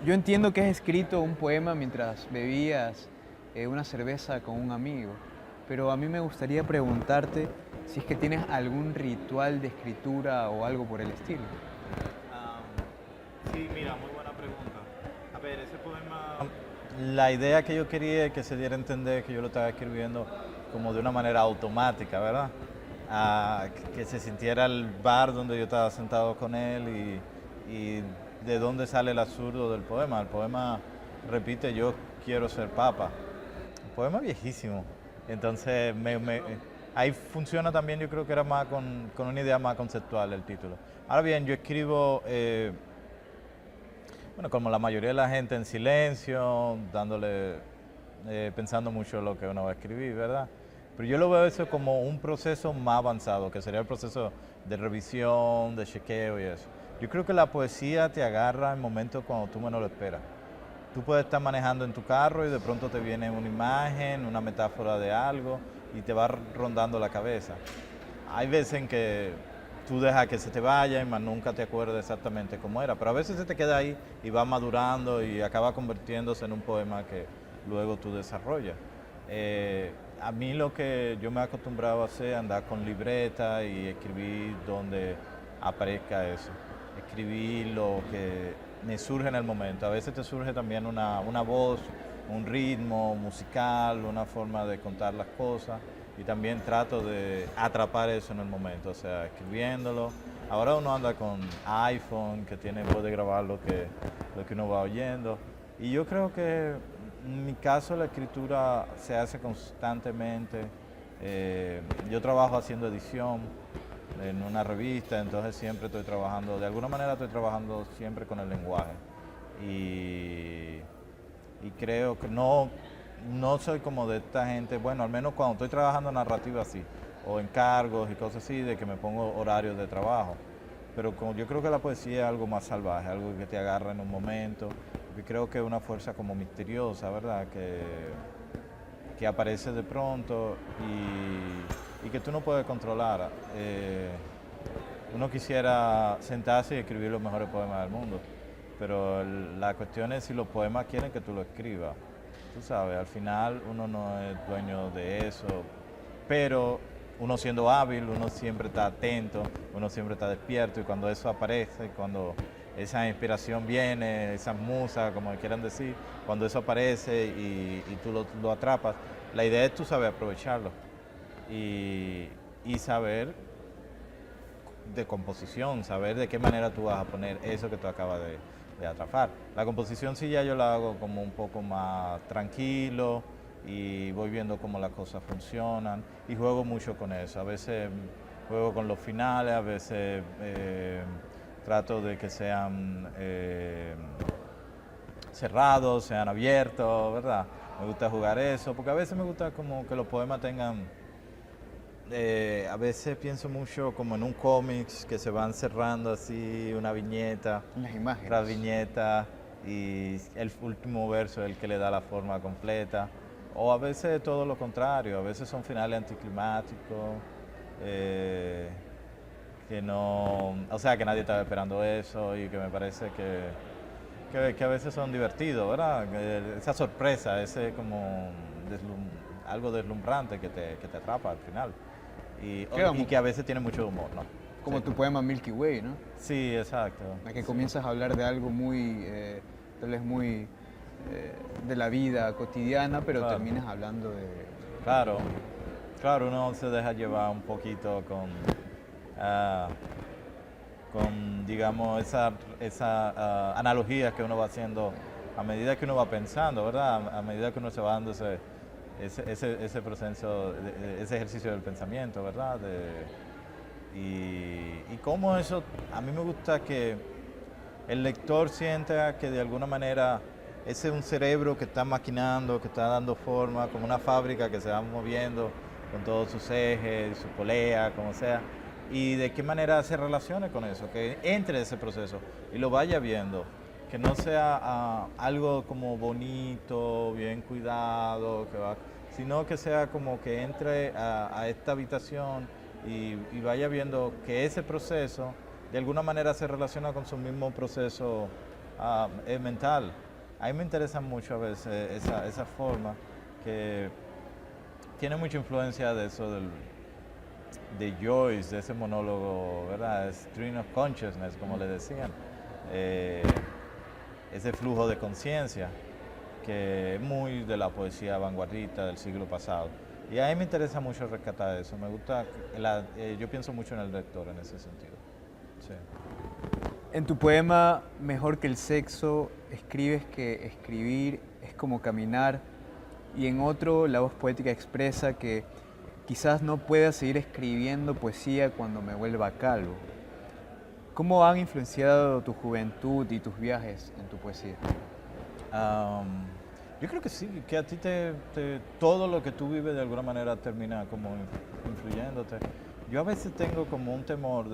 Yo entiendo que has escrito un poema mientras bebías una cerveza con un amigo, pero a mí me gustaría preguntarte si es que tienes algún ritual de escritura o algo por el estilo. Am, sí, mira, muy buena pregunta. A ver, ese poema, la idea que yo quería es que se diera a entender que yo lo estaba escribiendo como de una manera automática, ¿verdad? Que se sintiera el bar donde yo estaba sentado con él y de dónde sale el absurdo del poema. El poema repite, yo quiero ser papa. Un poema viejísimo. Entonces, ahí funciona también, yo creo que era más con una idea más conceptual el título. Ahora bien, yo escribo, bueno, como la mayoría de la gente en silencio, pensando mucho en lo que uno va a escribir, ¿verdad? Pero yo lo veo eso como un proceso más avanzado, que sería el proceso de revisión, de chequeo y eso. Yo creo que la poesía te agarra en momentos cuando tú menos lo esperas. Tú puedes estar manejando en tu carro y de pronto te viene una imagen, una metáfora de algo y te va rondando la cabeza. Hay veces en que tú dejas que se te vaya y más nunca te acuerdas exactamente cómo era, pero a veces se te queda ahí y va madurando y acaba convirtiéndose en un poema que luego tú desarrollas. A mí lo que yo me he acostumbrado a hacer es andar con libreta y escribir donde aparezca eso. Escribir lo que me surge en el momento. A veces te surge también una voz, un ritmo musical, una forma de contar las cosas y también trato de atrapar eso en el momento, o sea, escribiéndolo. Ahora uno anda con iPhone que puede grabar lo que uno va oyendo y yo creo que en mi caso la escritura se hace constantemente. Yo trabajo haciendo edición en una revista, entonces siempre estoy trabajando, de alguna manera estoy trabajando siempre con el lenguaje. Y, y creo que no soy como de esta gente, bueno, al menos cuando estoy trabajando narrativa así, o encargos y cosas así, de que me pongo horarios de trabajo. Pero como yo creo que la poesía es algo más salvaje, algo que te agarra en un momento, y creo que es una fuerza como misteriosa, ¿verdad? Que aparece de pronto y que tú no puedes controlar. Uno quisiera sentarse y escribir los mejores poemas del mundo, pero la cuestión es si los poemas quieren que tú lo escribas. Tú sabes, al final uno no es dueño de eso, pero uno siendo hábil, uno siempre está atento, uno siempre está despierto y cuando eso aparece, cuando esa inspiración viene, esa musa, como quieran decir, cuando eso aparece y tú lo atrapas, la idea es tú saber aprovecharlo y, y saber de composición, saber de qué manera tú vas a poner eso que tú acabas de atrapar. La composición sí ya yo la hago como un poco más tranquilo y voy viendo cómo las cosas funcionan y juego mucho con eso. A veces juego con los finales, a veces trato de que sean cerrados, sean abiertos, ¿verdad? Me gusta jugar eso, porque a veces me gusta como que los poemas tengan a veces pienso mucho como en un cómics que se van cerrando así, una viñeta Las tras imágenes. viñeta y el último verso es el que le da la forma completa. O a veces todo lo contrario, a veces son finales anticlimáticos, eh, que no, o sea, que nadie estaba esperando eso y que me parece que a veces son divertidos, ¿verdad? Esa sorpresa, ese como algo deslumbrante que te atrapa al final y Quedamos que a veces tiene mucho humor, ¿no? Sí, como tu poema Milky Way, ¿no? sí, exacto. En la que Sí. comienzas a hablar de algo muy, tal vez muy de la vida cotidiana, pero Claro, terminas hablando de... claro, claro, uno se deja llevar un poquito ah, con digamos, esa analogías que uno va haciendo a medida que uno va pensando, ¿verdad? A medida que uno se va dando ese proceso, ese ejercicio del pensamiento, ¿verdad? Y cómo eso, a mí me gusta que el lector sienta que de alguna manera ese es un cerebro que está maquinando, que está dando forma, como una fábrica que se va moviendo con todos sus ejes, su polea, como sea, y de qué manera se relacione con eso, que entre ese proceso y lo vaya viendo, que no sea algo como bonito, bien cuidado, sino que sea como que entre a esta habitación y vaya viendo que ese proceso de alguna manera se relaciona con su mismo proceso mental. A mí me interesa mucho a veces esa forma que tiene mucha influencia de eso de Joyce, de ese monólogo, ¿verdad? Stream of Consciousness, como le decían. Eh, Ese flujo de conciencia que es muy de la poesía vanguardista del siglo pasado. Y a mí me interesa mucho rescatar eso. Me gusta, yo pienso mucho en el lector en ese sentido. Sí. En tu poema Mejor que el sexo, escribes que escribir es como caminar, y en otro la voz poética expresa que quizás no pueda seguir escribiendo poesía cuando me vuelva calvo. ¿Cómo han influenciado tu juventud y tus viajes en tu poesía? Yo creo que sí, que a ti todo lo que tú vives de alguna manera termina como influyéndote. Yo a veces tengo como un temor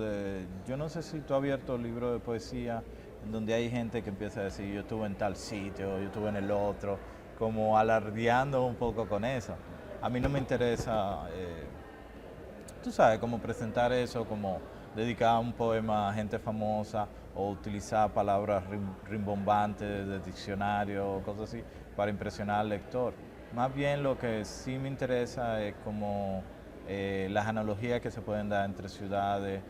yo no sé si tú has abierto libros de poesía en donde hay gente que empieza a decir yo estuve en tal sitio, yo estuve en el otro, como alardeando un poco con eso. A mí no me interesa, tú sabes, como presentar eso, como dedicar un poema a gente famosa o utilizar palabras rimbombantes de diccionario o cosas así para impresionar al lector. Más bien lo que sí me interesa es como las analogías que se pueden dar entre ciudades,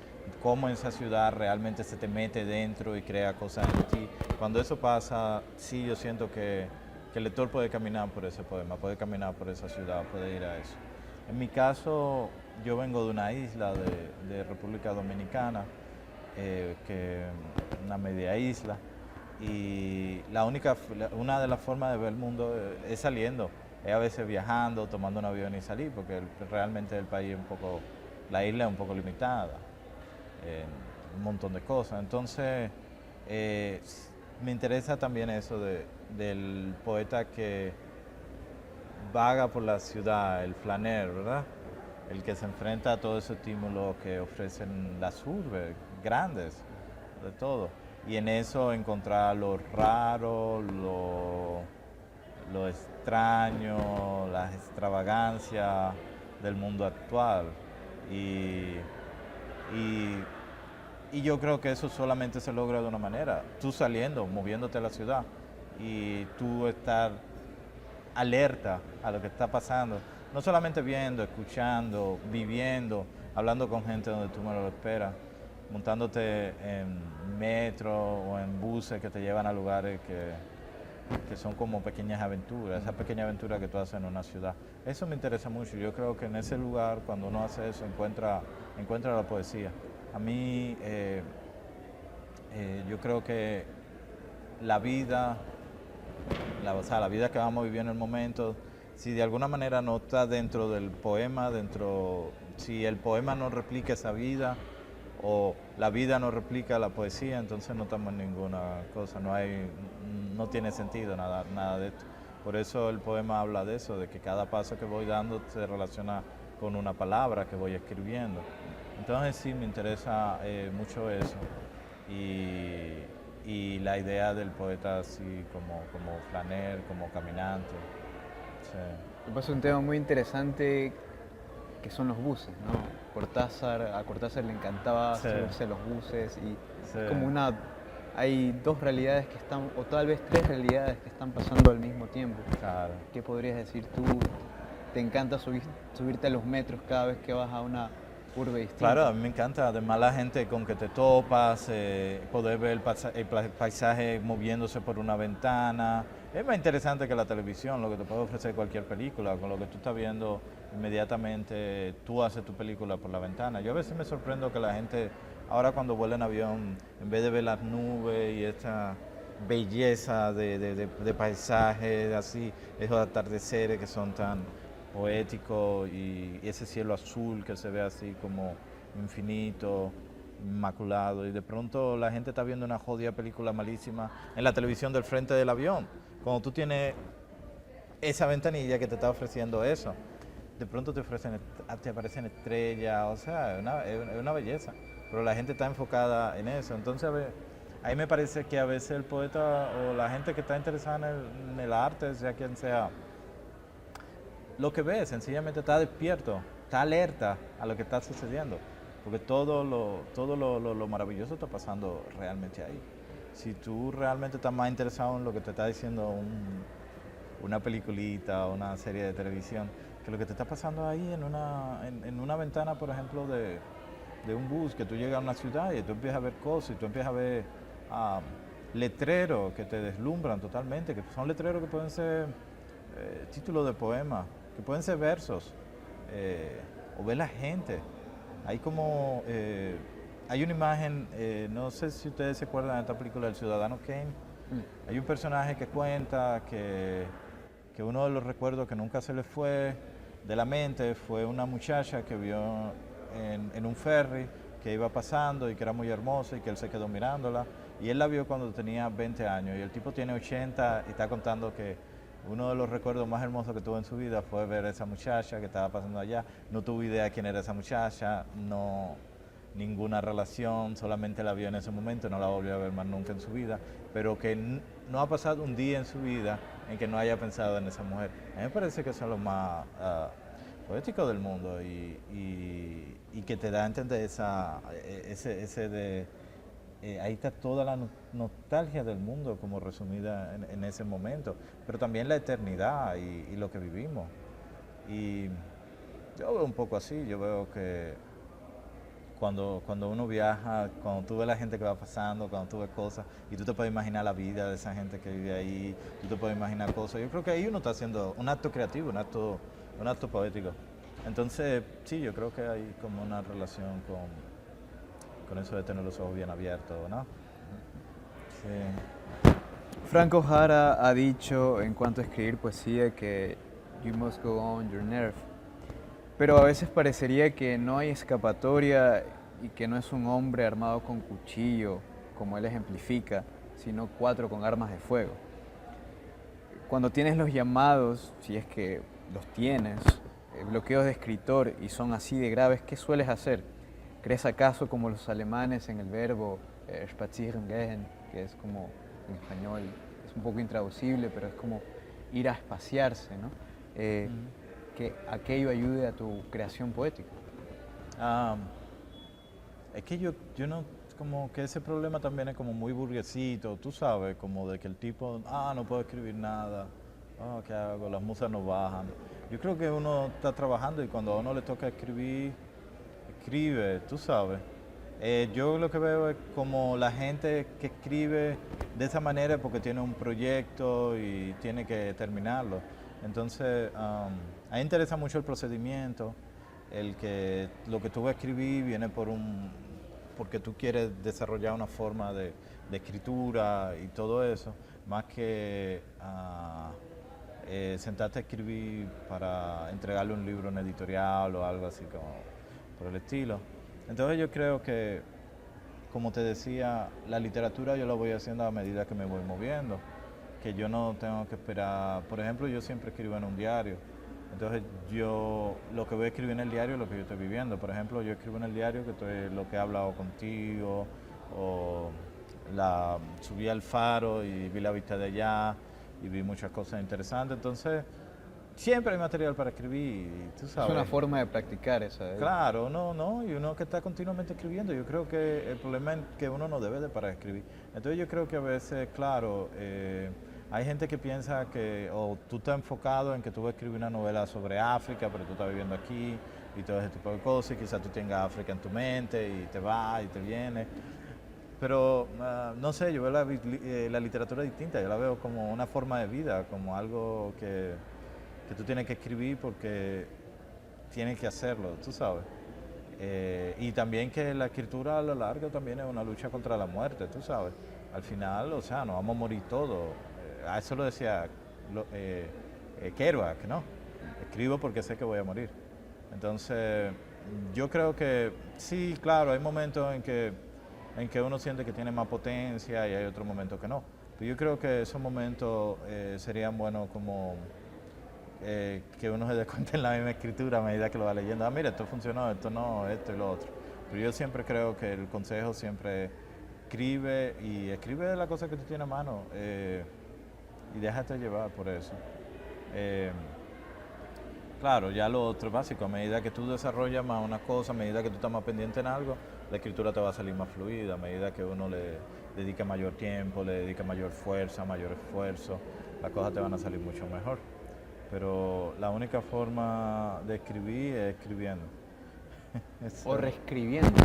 cómo esa ciudad realmente se te mete dentro y crea cosas en ti. Cuando eso pasa, sí yo siento que el lector puede caminar por ese poema, puede caminar por esa ciudad, puede ir a eso. En mi caso, yo vengo de una isla de República Dominicana, que una media isla, y una de las formas de ver el mundo es saliendo, es a veces viajando, tomando un avión y salir, porque realmente el país es un poco, la isla es un poco limitada, un montón de cosas. Entonces, me interesa también eso del poeta que vaga por la ciudad, el flaner, ¿verdad? El que se enfrenta a todo ese estímulo que ofrecen las urbes grandes, de todo. Y en eso encontrar lo raro, lo extraño, las extravagancias del mundo actual. Y, y, y yo creo que eso solamente se logra de una manera, tú saliendo, moviéndote a la ciudad y tú estar alerta a lo que está pasando, no solamente viendo, escuchando, viviendo, hablando con gente donde tú no lo esperas, montándote en metro o en buses que te llevan a lugares que son como pequeñas aventuras, esas pequeñas aventuras que tú haces en una ciudad. Eso me interesa mucho. Yo creo que en ese lugar, cuando uno hace eso, encuentra la poesía. A mí, yo creo que la vida, o sea, la vida que vamos a vivir en el momento, si de alguna manera no está dentro del poema, si el poema no replica esa vida o la vida no replica la poesía, entonces no estamos en ninguna cosa, no tiene sentido nada de esto. Por eso el poema habla de eso, de que cada paso que voy dando se relaciona con una palabra que voy escribiendo. Entonces sí, me interesa mucho eso. Y la idea del poeta así como flaner, como caminante. Sí. Me pasa un tema muy interesante que son los buses, ¿no? A Cortázar le encantaba Sí. subirse a los buses y Sí. es como hay dos realidades que están, o tal vez tres realidades que están pasando al mismo tiempo. Claro. ¿Qué podrías decir tú? ¿Te encanta subirte a los metros cada vez que vas a una urbe distinta? Claro, a mí me encanta. Además, la gente con que te topas, poder ver el paisaje moviéndose por una ventana. Es más interesante que la televisión, lo que te puede ofrecer cualquier película. Con lo que tú estás viendo, inmediatamente tú haces tu película por la ventana. Yo a veces me sorprendo que la gente, ahora cuando vuela en avión, en vez de ver las nubes y esta belleza de paisajes, así, esos atardeceres que son tan poético y ese cielo azul que se ve así como infinito, inmaculado, y de pronto la gente está viendo una jodida película malísima en la televisión del frente del avión, cuando tú tienes esa ventanilla que te está ofreciendo eso, de pronto te aparecen estrellas, o sea, es una belleza, pero la gente está enfocada en eso. Entonces ahí me parece que a veces el poeta o la gente que está interesada en el arte, sea quien sea, lo que ve sencillamente está despierto, está alerta a lo que está sucediendo, porque todo lo maravilloso está pasando realmente ahí. si tú realmente estás más interesado en lo que te está diciendo una peliculita o una serie de televisión, que lo que te está pasando ahí en una ventana, por ejemplo, de un bus, que tú llegas a una ciudad y tú empiezas a ver cosas y tú empiezas a ver ah, letreros que te deslumbran totalmente, que son letreros que pueden ser títulos de poemas, que pueden ser versos, o ver la gente. Hay como, hay una imagen, no sé si ustedes se acuerdan de esta película El Ciudadano Kane. Hay un personaje que cuenta que uno de los recuerdos que nunca se le fue de la mente fue una muchacha que vio en un ferry que iba pasando y que era muy hermosa y que él se quedó mirándola. Y él la vio cuando tenía 20 años y el tipo tiene 80 y está contando que uno de los recuerdos más hermosos que tuvo en su vida fue ver a esa muchacha que estaba pasando allá. No tuvo idea quién era esa muchacha, no ninguna relación, solamente la vio en ese momento, no la volvió a ver más nunca en su vida, pero que no ha pasado un día en su vida en que no haya pensado en esa mujer. A mí me parece que son los más poéticos del mundo y que te da a entender ese de ahí está toda la nostalgia del mundo como resumida en ese momento, pero también la eternidad y lo que vivimos. Y yo veo un poco así, yo veo que cuando uno viaja, cuando tú ves la gente que va pasando, cuando tú ves cosas, y tú te puedes imaginar la vida de esa gente que vive ahí, tú te puedes imaginar cosas, yo creo que ahí uno está haciendo un acto creativo, un acto poético. Entonces, sí, yo creo que hay como una relación con eso de tener los ojos bien abiertos, ¿no? Sí. Franco Jara ha dicho en cuanto a escribir poesía que you must go on your nerve, pero a veces parecería que no hay escapatoria y que no es un hombre armado con cuchillo, como él ejemplifica, sino cuatro con armas de fuego. Cuando tienes los llamados, si es que los tienes, bloqueos de escritor y son así de graves, ¿qué sueles hacer? ¿Crees acaso como los alemanes en el verbo spazieren gehen, que es como en español, es un poco intraducible, pero es como ir a espaciarse, ¿no? Que aquello ayude a tu creación poética. Ah, es que yo no, como que ese problema también es como muy burguesito, tú sabes, como de que el tipo, no puedo escribir nada, ¿qué hago? Las musas no bajan. Yo creo que uno está trabajando y cuando a uno le toca escribir, escribe, tú sabes. Yo lo que veo es como la gente que escribe de esa manera porque tiene un proyecto y tiene que terminarlo. Entonces, a mí me interesa mucho el procedimiento, el que lo que tú vas a escribir viene porque tú quieres desarrollar una forma de escritura y todo eso, más que sentarte a escribir para entregarle un libro en editorial o algo así como por el estilo. Entonces yo creo que, como te decía, la literatura yo la voy haciendo a medida que me voy moviendo, que yo no tengo que esperar. Por ejemplo, yo siempre escribo en un diario, entonces yo lo que voy a escribir en el diario es lo que yo estoy viviendo. Por ejemplo, yo escribo en el diario lo que he hablado contigo, o subí al faro y vi la vista de allá y vi muchas cosas interesantes. Entonces, siempre hay material para escribir, tú Es una sabes. forma de practicar esa. Claro, no, y uno que está continuamente escribiendo, yo creo que el problema es que uno no debe de parar de escribir. Entonces yo creo que a veces, claro, hay gente que piensa que, o tú estás enfocado en que tú vas a escribir una novela sobre África, pero tú estás viviendo aquí y todo ese tipo de cosas, y quizás tú tengas África en tu mente y te va y te viene. Pero no sé, yo veo la literatura distinta, yo la veo como una forma de vida, como algo que tú tienes que escribir porque tienes que hacerlo, tú sabes. Y también que la escritura a lo largo también es una lucha contra la muerte, tú sabes. Al final, o sea, nos vamos a morir todos. A eso lo decía Kerouac, ¿no? Escribo porque sé que voy a morir. Entonces, yo creo que sí, claro, hay momentos en que uno siente que tiene más potencia y hay otros momentos que no. Pero yo creo que esos momentos serían buenos como que uno se dé cuenta en la misma escritura a medida que lo va leyendo. Mira, esto funcionó, esto no, esto y lo otro. Pero yo siempre creo que el consejo siempre escribe de la cosa que tú tienes a mano y déjate llevar por eso. Claro, ya lo otro es básico, a medida que tú desarrollas más una cosa, a medida que tú estás más pendiente en algo, la escritura te va a salir más fluida, a medida que uno le dedica mayor tiempo, le dedica mayor fuerza, mayor esfuerzo, las cosas te van a salir mucho mejor. Pero la única forma de escribir es escribiendo. O Eso, reescribiendo.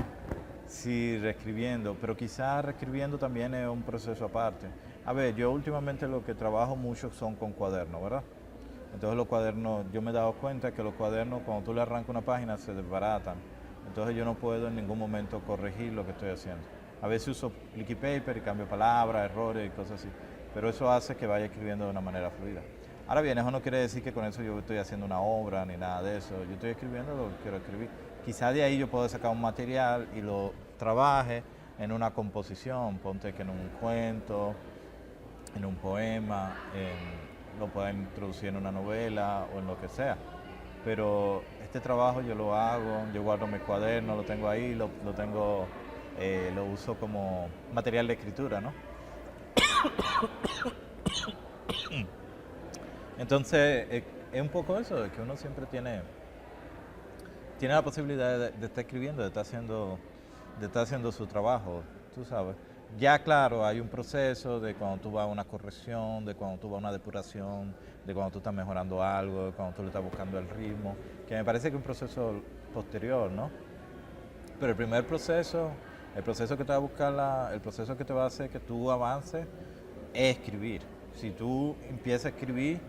sí, reescribiendo, pero quizás reescribiendo también es un proceso aparte. A ver, yo últimamente lo que trabajo mucho son con cuadernos, ¿verdad? Entonces los cuadernos, yo me he dado cuenta que los cuadernos cuando tú le arrancas una página se desbaratan. Entonces yo no puedo en ningún momento corregir lo que estoy haciendo. A veces uso liquid paper y cambio palabras, errores y cosas así. Pero eso hace que vaya escribiendo de una manera fluida. Ahora bien, eso no quiere decir que con eso yo estoy haciendo una obra ni nada de eso. Yo estoy escribiendo lo que quiero escribir. Quizá de ahí yo puedo sacar un material y lo trabaje en una composición. Ponte que en un cuento, en un poema, lo pueden introducir en una novela o en lo que sea. Pero este trabajo yo lo hago, yo guardo mi cuaderno, lo tengo ahí, lo tengo, lo uso como material de escritura, ¿no? Entonces, es un poco eso, de que uno siempre tiene la posibilidad de estar escribiendo, de estar haciendo su trabajo, tú sabes. Ya claro, hay un proceso de cuando tú vas a una corrección, de cuando tú vas a una depuración, de cuando tú estás mejorando algo, de cuando tú le estás buscando el ritmo, que me parece que es un proceso posterior, ¿no? Pero el primer proceso, el proceso que te va a buscar, el proceso que te va a hacer que tú avances, es escribir. Si tú empiezas a escribir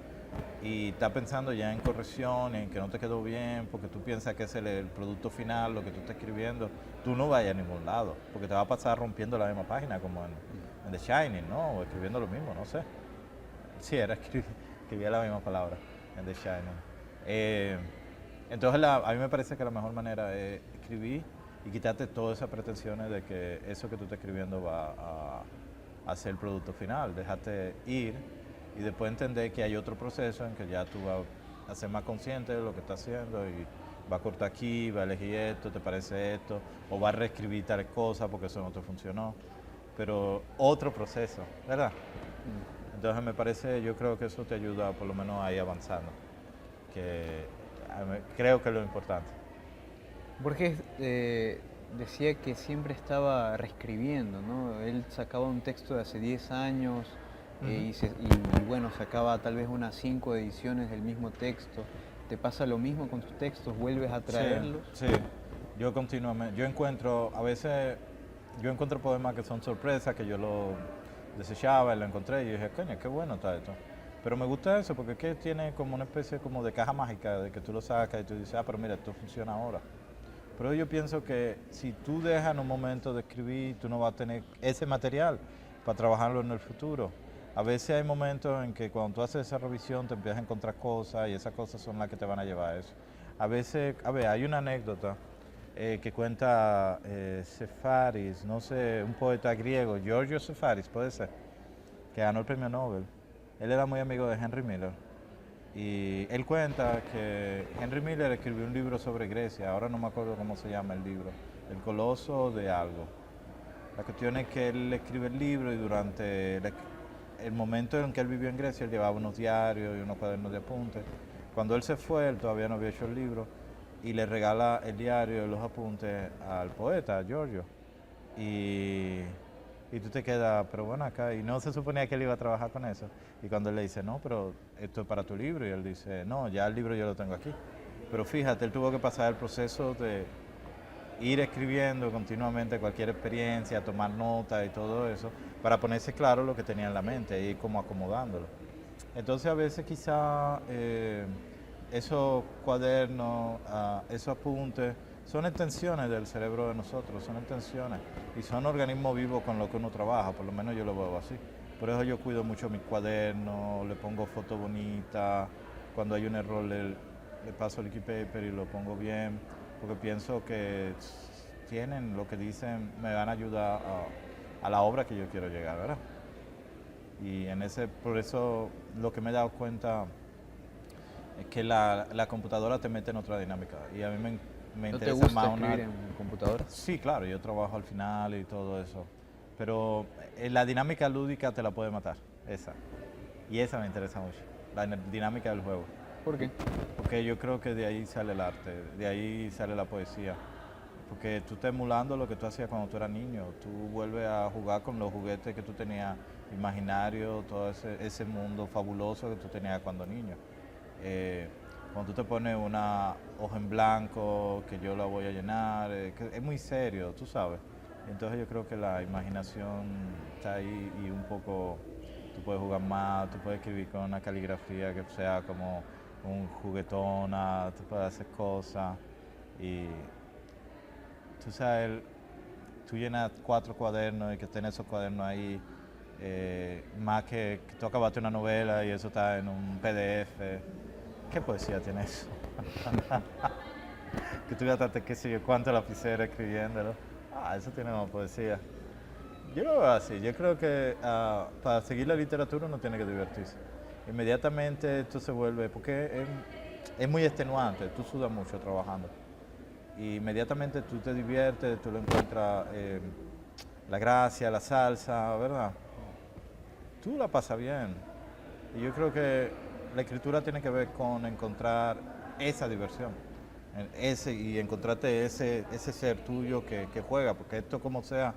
y estás pensando ya en corrección, en que no te quedó bien, porque tú piensas que es el producto final, lo que tú estás escribiendo, tú no vayas a ningún lado, porque te va a pasar rompiendo la misma página como en The Shining, ¿no? O escribiendo lo mismo, no sé. Sí, era escribía la misma palabra en The Shining. Eh, entonces a mí me parece que la mejor manera es escribir y quitarte todas esas pretensiones de que eso que tú estás escribiendo va a ser el producto final. Déjate ir y después entender que hay otro proceso en que ya tú vas a ser más consciente de lo que estás haciendo y va a cortar aquí, va a elegir esto, te parece esto, o va a reescribir tal cosa porque eso no te funcionó. Pero otro proceso, ¿verdad? Entonces me parece, yo creo que eso te ayuda por lo menos a ir avanzando, que creo que es lo importante. Borges decía que siempre estaba reescribiendo, ¿no? Él sacaba un texto de hace 10 años Ujú. y bueno, sacaba tal vez unas 5 ediciones del mismo texto. ¿Te pasa lo mismo con tus textos? ¿Vuelves a Sí, traerlos? sí. Yo continuamente, yo encuentro, a veces, yo encuentro poemas que son sorpresas, que yo lo desechaba y lo encontré y dije, coño, qué bueno está esto. Pero me gusta eso porque es que tiene como una especie como de caja mágica, de que tú lo sacas y tú dices, ah, pero mira, esto funciona ahora. Pero yo pienso que si tú dejas en un momento de escribir, tú no vas a tener ese material para trabajarlo en el futuro. A veces hay momentos en que cuando tú haces esa revisión te empiezas a encontrar cosas y esas cosas son las que te van a llevar a eso. A veces, a ver, hay una anécdota que cuenta Sefaris, no sé, un poeta griego, Giorgio Sefaris, puede ser, que ganó el premio Nobel. Él era muy amigo de Henry Miller. Y él cuenta que Henry Miller escribió un libro sobre Grecia, ahora no me acuerdo cómo se llama el libro, El Coloso de algo. La cuestión es que él escribe el libro y durante el momento en que él vivió en Grecia, él llevaba unos diarios y unos cuadernos de apuntes. Cuando él se fue, él todavía no había hecho el libro y le regala el diario y los apuntes al poeta, a Giorgio. Y, y tú te quedas, pero bueno, acá, y no se suponía que él iba a trabajar con eso. Y cuando él le dice, no, pero esto es para tu libro, y él dice, no, ya el libro yo lo tengo aquí. Pero fíjate, él tuvo que pasar el proceso de ir escribiendo continuamente cualquier experiencia, tomar notas y todo eso, para ponerse claro lo que tenía en la mente e ir como acomodándolo. Entonces a veces quizá esos cuadernos, esos apuntes, son extensiones del cerebro de nosotros, son extensiones y son organismos vivos con los que uno trabaja, por lo menos yo lo veo así. Por eso yo cuido mucho mis cuadernos, le pongo fotos bonitas, cuando hay un error le paso el liquid paper y lo pongo bien, porque pienso que tienen lo que dicen, me van a ayudar a la obra que yo quiero llegar, ¿verdad? Y por eso lo que me he dado cuenta es que la computadora te mete en otra dinámica. Y a mí me ¿No te interesa gusta más escribir en computadoras? Sí, claro, yo trabajo al final y todo eso. Pero la dinámica lúdica te la puede matar, esa. Y esa me interesa mucho, la dinámica del juego. ¿Por qué? Porque yo creo que de ahí sale el arte, de ahí sale la poesía. Porque tú estás emulando lo que tú hacías cuando tú eras niño. Tú vuelves a jugar con los juguetes que tú tenías imaginarios, todo ese mundo fabuloso que tú tenías cuando niño. Eh, Cuando tú te pones una hoja en blanco, que yo la voy a llenar, que es muy serio, tú sabes. Entonces yo creo que la imaginación está ahí y un poco, tú puedes jugar más, tú puedes escribir con una caligrafía que sea como un juguetona, tú puedes hacer cosas y tú sabes, tú llenas 4 cuadernos y que estén esos cuadernos ahí, más que tú acabaste una novela y eso está en un PDF. ¿Qué poesía tiene eso? Que tú gastaste qué sé yo cuánto lapicero escribiéndolo. Eso tiene más poesía. Yo lo veo así, yo creo que para seguir la literatura uno tiene que divertirse. Inmediatamente esto se vuelve, porque es muy extenuante, tú sudas mucho trabajando. Y inmediatamente tú te diviertes, tú lo encuentras la gracia, la salsa, ¿verdad? Tú la pasas bien. Y yo creo que la escritura tiene que ver con encontrar esa diversión. Y encontrarte ese ser tuyo que juega, porque esto como sea,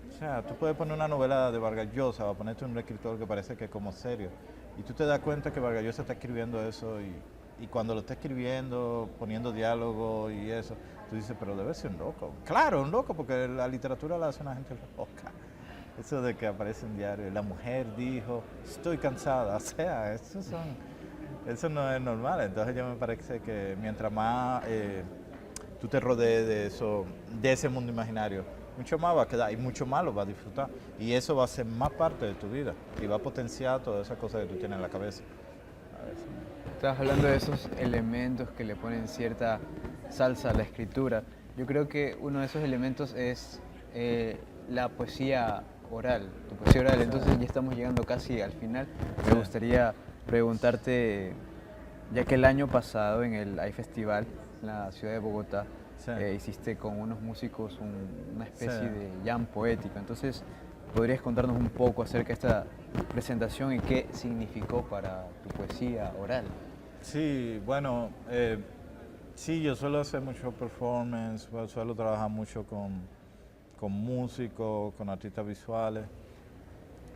o sea, tú puedes poner una novela de Vargas Llosa o ponerte un escritor que parece que es como serio. Y tú te das cuenta que Vargas Llosa está escribiendo eso y cuando lo está escribiendo, poniendo diálogo y eso, tú dices, pero debe ser un loco. Claro, un loco, porque la literatura la hace una gente loca. Eso de que aparece en diario, la mujer dijo, estoy cansada, o sea, eso no es normal. Entonces yo me parece que mientras más tú te rodees de eso, de ese mundo imaginario, mucho más va a quedar y mucho más lo vas a disfrutar. Y eso va a ser más parte de tu vida y va a potenciar todas esas cosas que tú tienes en la cabeza. A ver Estabas hablando de esos elementos que le ponen cierta salsa a la escritura. Yo creo que uno de esos elementos es la poesía oral, tu poesía oral. Entonces ya estamos llegando casi al final. Me gustaría preguntarte, ya que el año pasado en el AI Festival, en la ciudad de Bogotá, sí. hiciste con unos músicos una Sí. especie de jam poético. Entonces, ¿podrías contarnos un poco acerca de esta presentación y qué significó para tu poesía oral? Sí, bueno, sí, yo suelo hacer mucho performance, suelo trabajar mucho con músicos, con artistas visuales,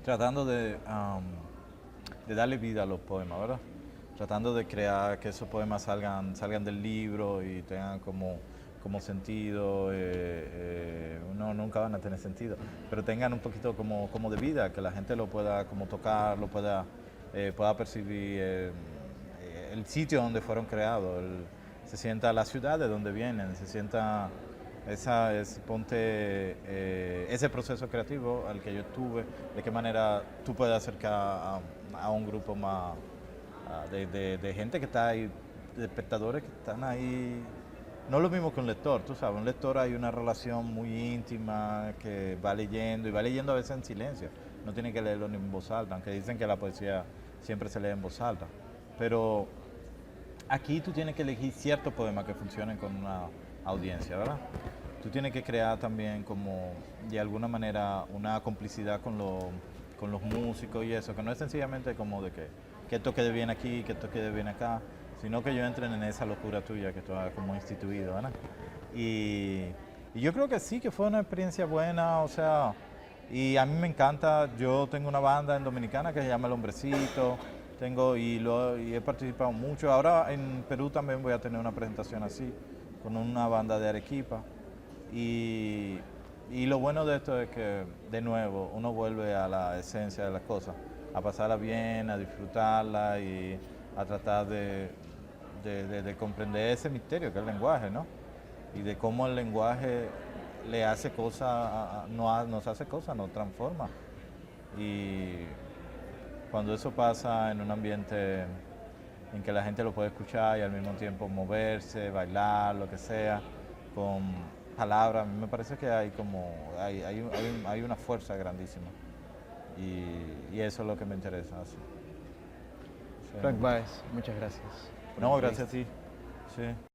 tratando de darle vida a los poemas, ¿verdad? Tratando de crear que esos poemas salgan del libro y tengan como sentido, no, nunca van a tener sentido, pero tengan un poquito como de vida, que la gente lo pueda como tocar, pueda percibir el sitio donde fueron creados, se sienta la ciudad de donde vienen, se sienta ese proceso creativo al que yo tuve, de qué manera tú puedes acercar a un grupo más de gente que está ahí, de espectadores que están ahí. No es lo mismo que un lector, tú sabes, un lector hay una relación muy íntima que va leyendo y va leyendo a veces en silencio, no tiene que leerlo ni en voz alta, aunque dicen que la poesía siempre se lee en voz alta. Pero aquí tú tienes que elegir ciertos poemas que funcionen con una audiencia, ¿verdad? Tú tienes que crear también como, de alguna manera, una complicidad con los músicos y eso, que no es sencillamente como de que esto quede bien aquí, que esto quede bien acá, sino que ellos entren en esa locura tuya que tú has como instituido, ¿verdad? Y yo creo que sí, que fue una experiencia buena, o sea, y a mí me encanta, yo tengo una banda en Dominicana que se llama El Hombrecito, y he participado mucho. Ahora en Perú también voy a tener una presentación así, con una banda de Arequipa. Y, y lo bueno de esto es que, de nuevo, uno vuelve a la esencia de las cosas, a pasarla bien, a disfrutarla y a tratar de comprender ese misterio que es el lenguaje, ¿no? Y de cómo el lenguaje le hace cosas, nos hace cosas, nos transforma. Y cuando eso pasa en un ambiente en que la gente lo puede escuchar y al mismo tiempo moverse, bailar, lo que sea, con palabras, a mí me parece que hay una fuerza grandísima. Y eso es lo que me interesa. Sí. Frank Baez, muchas gracias por la No, gracias a entrevista. ti. Sí.